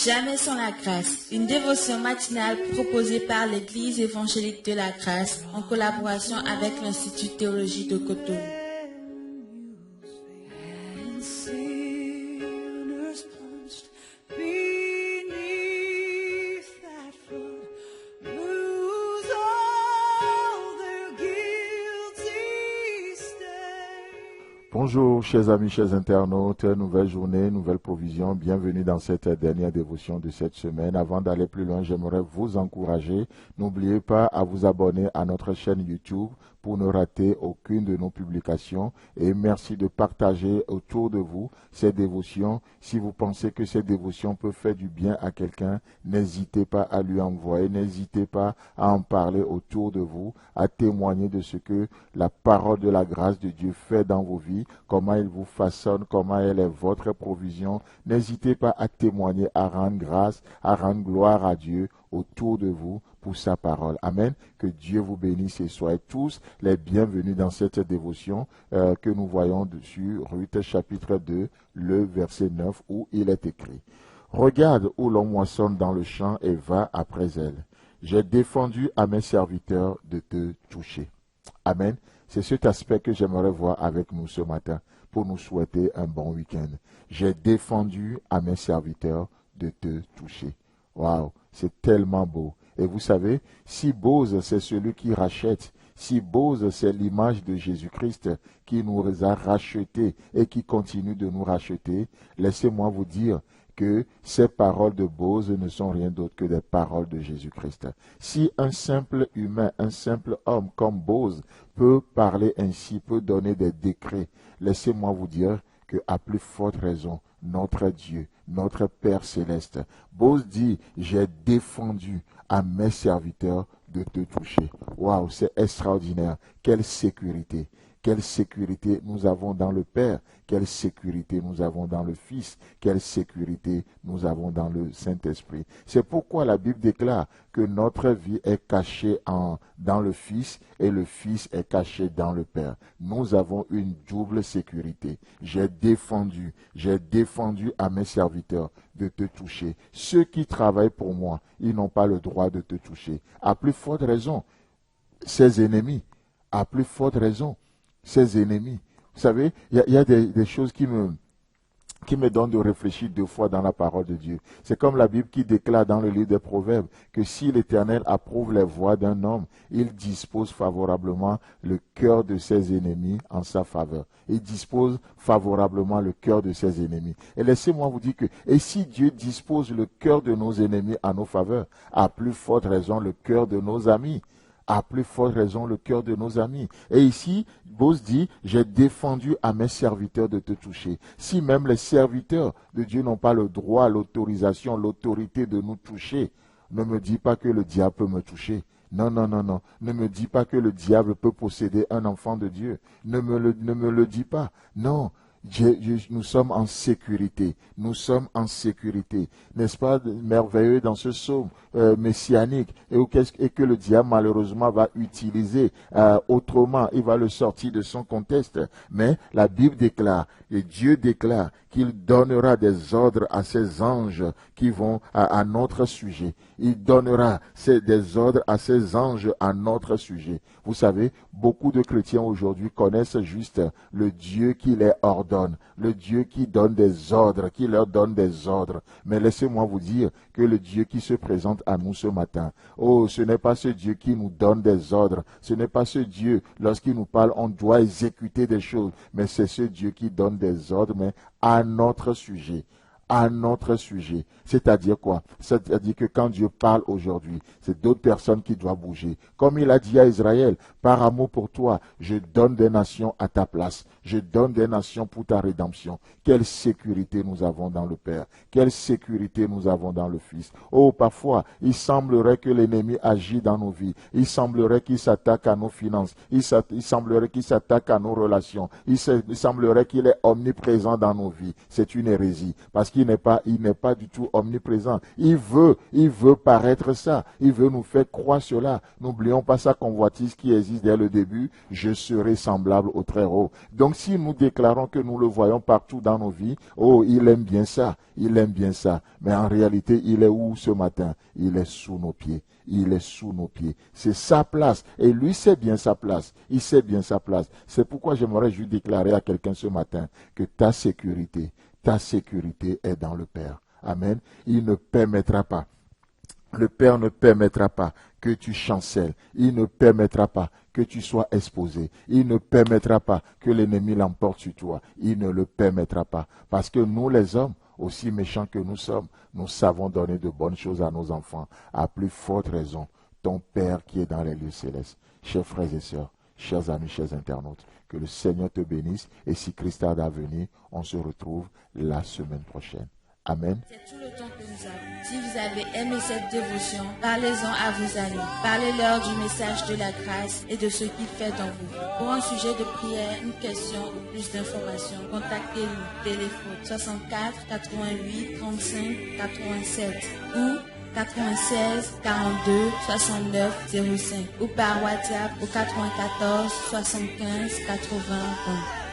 Jamais sans la grâce, une dévotion matinale proposée par l'Église évangélique de la grâce en collaboration avec l'Institut de théologie de Cotonou. Bonjour chers amis, chers internautes, nouvelle journée, nouvelle provision, bienvenue dans cette dernière dévotion de cette semaine. Avant d'aller plus loin, j'aimerais vous encourager, n'oubliez pas à vous abonner à notre chaîne YouTube pour ne rater aucune de nos publications et merci de partager autour de vous ces dévotions. Si vous pensez que ces dévotions peuvent faire du bien à quelqu'un, n'hésitez pas à lui envoyer, n'hésitez pas à en parler autour de vous, à témoigner de ce que la parole de la grâce de Dieu fait dans vos vies, comment il vous façonne, comment elle est votre provision. N'hésitez pas à témoigner, à rendre grâce, à rendre gloire à Dieu autour de vous pour sa parole. Amen. Que Dieu vous bénisse et soyez tous les bienvenus dans cette dévotion que nous voyons sur Ruth chapitre 2, le verset 9 où il est écrit: Regarde où l'on moissonne dans le champ et va après elle. J'ai défendu à mes serviteurs de te toucher. Amen. C'est cet aspect que j'aimerais voir avec nous ce matin pour nous souhaiter un bon week-end. J'ai défendu à mes serviteurs de te toucher. Waouh, c'est tellement beau. Et vous savez, si Bose, c'est celui qui rachète, si Bose, c'est l'image de Jésus-Christ qui nous a rachetés et qui continue de nous racheter, laissez-moi vous dire que ces paroles de Bose ne sont rien d'autre que des paroles de Jésus-Christ. Si un simple humain, un simple homme comme Bose peut parler ainsi, peut donner des décrets, laissez-moi vous dire qu'à plus forte raison, notre Dieu, notre Père céleste, Bose dit, j'ai défendu à mes serviteurs de te toucher. Waouh, c'est extraordinaire. Quelle sécurité. Quelle sécurité nous avons dans le Père, quelle sécurité nous avons dans le Fils, quelle sécurité nous avons dans le Saint-Esprit. C'est pourquoi la Bible déclare que notre vie est cachée dans le Fils et le Fils est caché dans le Père. Nous avons une double sécurité. J'ai défendu à mes serviteurs de te toucher. Ceux qui travaillent pour moi, ils n'ont pas le droit de te toucher. À plus forte raison, ses ennemis, à plus forte raison, ses ennemis. Vous savez, il y a des choses qui me donnent de réfléchir deux fois dans la parole de Dieu. C'est comme la Bible qui déclare dans le livre des Proverbes que si l'Éternel approuve les voies d'un homme, il dispose favorablement le cœur de ses ennemis en sa faveur. Il dispose favorablement le cœur de ses ennemis. Et laissez-moi vous dire que, et si Dieu dispose le cœur de nos ennemis à nos faveurs, à plus forte raison le cœur de nos amis, à plus forte raison le cœur de nos amis. Et ici, Bose dit, j'ai défendu à mes serviteurs de te toucher. Si même les serviteurs de Dieu n'ont pas le droit, l'autorisation, l'autorité de nous toucher, ne me dis pas que le diable peut me toucher. Non, non, non, non. Ne me dis pas que le diable peut posséder un enfant de Dieu. Ne me le dis pas. Non. Nous sommes en sécurité. Nous sommes en sécurité. N'est-ce pas merveilleux dans ce psaume messianique et que le diable malheureusement va utiliser autrement. Il va le sortir de son contexte. Mais la Bible déclare et Dieu déclare qu'il donnera des ordres à ses anges qui vont à notre sujet. Il donnera des ordres à ses anges à notre sujet. Vous savez, beaucoup de chrétiens aujourd'hui connaissent juste le Dieu qui les ordonne, le Dieu qui donne des ordres, qui leur donne des ordres. Mais laissez-moi vous dire que le Dieu qui se présente à nous ce matin, oh, ce n'est pas ce Dieu qui nous donne des ordres, ce n'est pas ce Dieu, lorsqu'il nous parle, on doit exécuter des choses, mais c'est ce Dieu qui donne des ordres, mais à notre sujet. À notre sujet. C'est-à-dire quoi? C'est-à-dire que quand Dieu parle aujourd'hui, c'est d'autres personnes qui doivent bouger. Comme il a dit à Israël, par amour pour toi, je donne des nations à ta place. Je donne des nations pour ta rédemption. Quelle sécurité nous avons dans le Père. Quelle sécurité nous avons dans le Fils. Oh, parfois, il semblerait que l'ennemi agit dans nos vies. Il semblerait qu'il s'attaque à nos finances. Il semblerait qu'il s'attaque à nos relations. Il semblerait qu'il est omniprésent dans nos vies. C'est une hérésie. Parce qu'il il n'est pas du tout omniprésent. Il veut paraître ça. Il veut nous faire croire cela. N'oublions pas sa convoitise qui existe dès le début. Je serai semblable au Très-Haut. Donc si nous déclarons que nous le voyons partout dans nos vies, oh, il aime bien ça. Il aime bien ça. Mais en réalité, il est où ce matin? Il est sous nos pieds. Il est sous nos pieds. C'est sa place. Et lui sait bien sa place. Il sait bien sa place. C'est pourquoi j'aimerais juste déclarer à quelqu'un ce matin que ta sécurité est dans le Père. Amen. Il ne permettra pas. Le Père ne permettra pas que tu chancelles. Il ne permettra pas que tu sois exposé. Il ne permettra pas que l'ennemi l'emporte sur toi. Il ne le permettra pas. Parce que nous, les hommes, aussi méchants que nous sommes, nous savons donner de bonnes choses à nos enfants. À plus forte raison, ton Père qui est dans les lieux célestes. Chers frères et sœurs, chers amis, chers internautes, que le Seigneur te bénisse. Et si Christ tarde à venir, on se retrouve la semaine prochaine. Amen. C'est tout le temps que nous avons. Si vous avez aimé cette dévotion, parlez-en à vos amis. Parlez-leur du message de la grâce et de ce qu'il fait dans vous. Pour un sujet de prière, une question ou plus d'informations, contactez-nous. Téléphone 64 88 35 87 ou 96 42 69 05 ou par WhatsApp au 94 75 80 1.